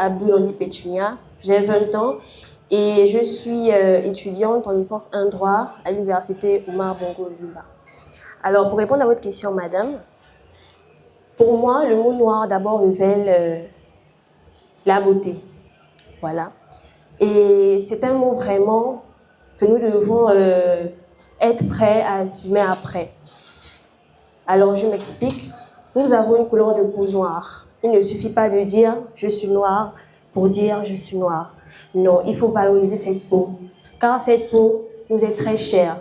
Abdul Petunia, j'ai 20 ans et je suis étudiante en licence 1 droit à l'université Omar Bongo Ondimba. Alors, pour répondre à votre question, madame, pour moi, le mot noir d'abord révèle la beauté. Voilà. Et c'est un mot vraiment que nous devons être prêts à assumer après. Alors, je m'explique. Nous avons une couleur de peau noire. Il ne suffit pas de dire « je suis noire » pour dire « je suis noire ». Non, il faut valoriser cette peau, car cette peau nous est très chère.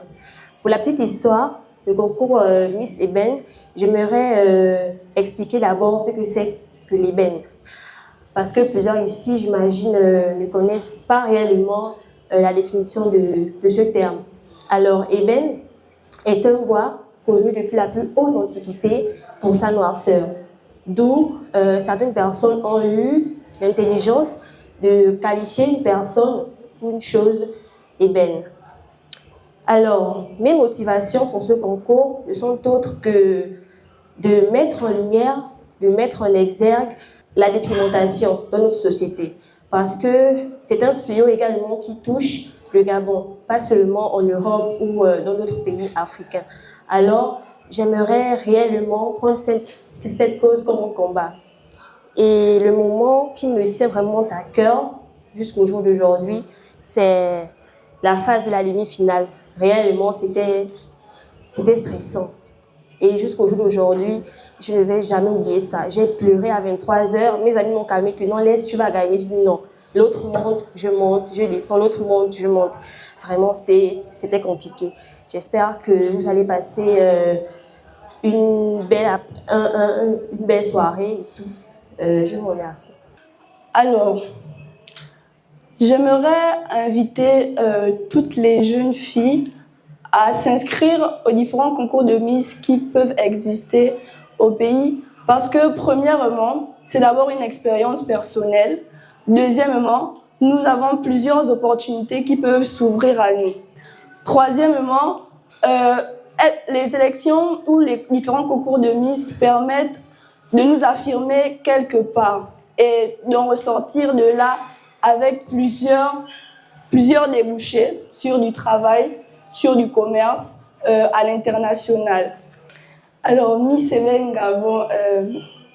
Pour la petite histoire, le concours Miss Ébène, j'aimerais expliquer d'abord ce que c'est que l'ébène. Parce que plusieurs ici, j'imagine, ne connaissent pas réellement la définition de ce terme. Alors, ébène est un bois connu depuis la plus haute antiquité pour sa noirceur. D'où certaines personnes ont eu l'intelligence de qualifier une personne ou une chose ébène. Alors, mes motivations pour ce concours ne sont autres que de mettre en lumière, de mettre en exergue la dépigmentation dans notre société. Parce que c'est un fléau également qui touche le Gabon, pas seulement en Europe ou dans d'autres pays africains. Alors, j'aimerais réellement prendre cette cause comme un combat. Et le moment qui me tient vraiment à cœur, jusqu'au jour d'aujourd'hui, c'est la phase de la demi-finale. Réellement, c'était stressant. Et jusqu'au jour d'aujourd'hui, je ne vais jamais oublier ça. J'ai pleuré à 23h. Mes amis m'ont calmé que non, laisse, tu vas gagner. Je dis non. L'autre monte, je descends. L'autre monte, je monte. Vraiment, c'était compliqué. J'espère que vous allez passer une belle soirée et tout. Je vous remercie. Alors, j'aimerais inviter toutes les jeunes filles à s'inscrire aux différents concours de Miss qui peuvent exister au pays parce que, premièrement, c'est d'abord une expérience personnelle. Deuxièmement, nous avons plusieurs opportunités qui peuvent s'ouvrir à nous. Troisièmement, les élections ou les différents concours de Miss permettent de nous affirmer quelque part et d'en ressortir de là avec plusieurs débouchés sur du travail, sur du commerce à l'international. Alors, Miss Ébène Gabon,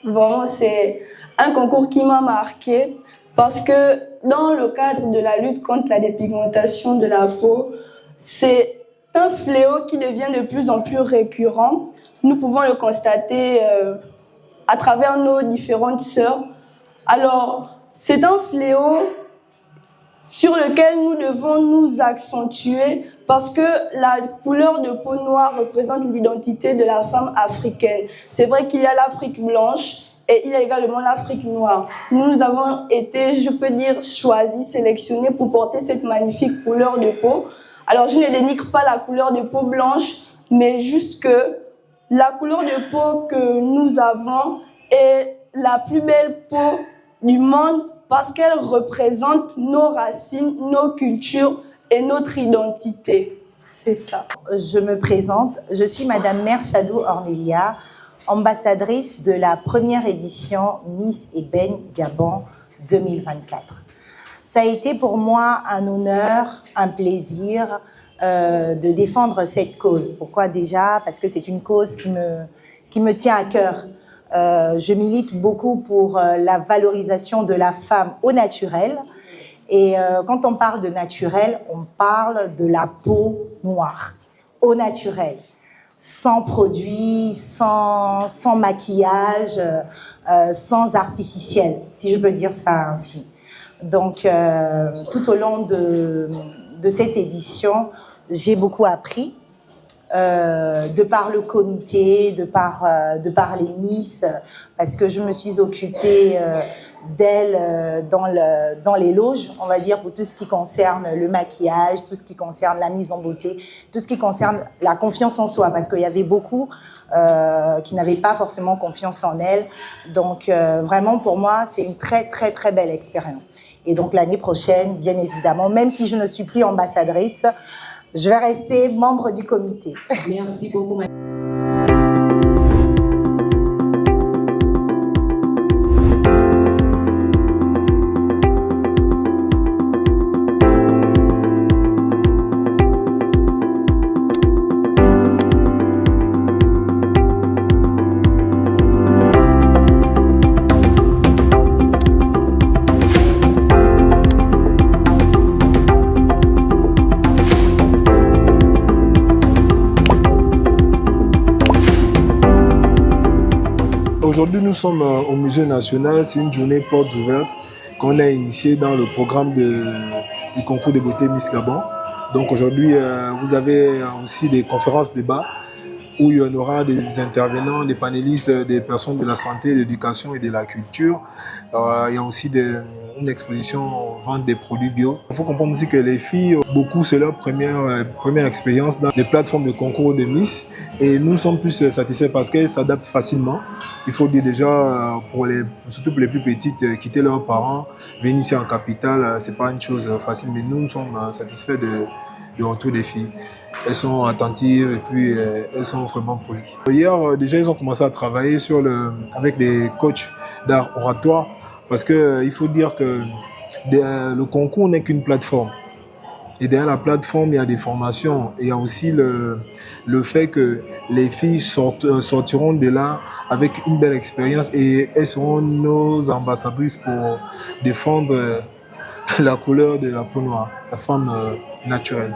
vraiment, c'est un concours qui m'a marqué parce que dans le cadre de la lutte contre la dépigmentation de la peau, c'est un fléau qui devient de plus en plus récurrent. Nous pouvons le constater à travers nos différentes sœurs. Alors, c'est un fléau sur lequel nous devons nous accentuer parce que la couleur de peau noire représente l'identité de la femme africaine. C'est vrai qu'il y a l'Afrique blanche et il y a également l'Afrique noire. Nous avons été, je peux dire, choisis, sélectionnés pour porter cette magnifique couleur de peau. Alors, je ne dénigre pas la couleur de peau blanche, mais juste que la couleur de peau que nous avons est la plus belle peau du monde parce qu'elle représente nos racines, nos cultures et notre identité. C'est ça. Je me présente, je suis Madame Mersadou Ornelia, ambassadrice de la première édition Miss Ébène Gabon 2024. Ça a été pour moi un honneur, un plaisir de défendre cette cause. Pourquoi déjà? Parce que c'est une cause qui me tient à cœur. Je milite beaucoup pour la valorisation de la femme au naturel. Et quand on parle de naturel, on parle de la peau noire, au naturel, sans produits, sans maquillage, sans artificiel, si je peux dire ça ainsi. Donc, tout au long de cette édition, j'ai beaucoup appris. De par le comité, de par les Miss, parce que je me suis occupée d'elles dans les loges, on va dire, pour tout ce qui concerne le maquillage, tout ce qui concerne la mise en beauté, tout ce qui concerne la confiance en soi, parce qu'il y avait beaucoup qui n'avaient pas forcément confiance en elles. Donc, vraiment, pour moi, c'est une très, très, très belle expérience. Et donc, l'année prochaine, bien évidemment, même si je ne suis plus ambassadrice, je vais rester membre du comité. Merci beaucoup. Aujourd'hui, nous sommes au Musée national. C'est une journée porte ouverte qu'on a initiée dans le programme du concours de beauté Miss Gabon. Donc aujourd'hui, vous avez aussi des conférences débats où il y en aura des intervenants, des panélistes, des personnes de la santé, de l'éducation et de la culture. Il y a aussi une exposition vente des produits bio. Il faut comprendre aussi que les filles, beaucoup, c'est leur première expérience dans les plateformes de concours de Miss. Et nous sommes plus satisfaits parce qu'elles s'adaptent facilement. Il faut dire déjà, surtout pour les plus petites, quitter leurs parents, venir ici en capitale, c'est pas une chose facile. Mais nous sommes satisfaits du retour des filles. Elles sont attentives et puis elles sont vraiment polies. Hier, déjà, ils ont commencé à travailler avec des coachs d'art oratoire parce qu'il faut dire que le concours n'est qu'une plateforme. Et derrière la plateforme, il y a des formations. Et il y a aussi le fait que les filles sortiront de là avec une belle expérience et elles seront nos ambassadrices pour défendre la couleur de la peau noire, la femme naturelle.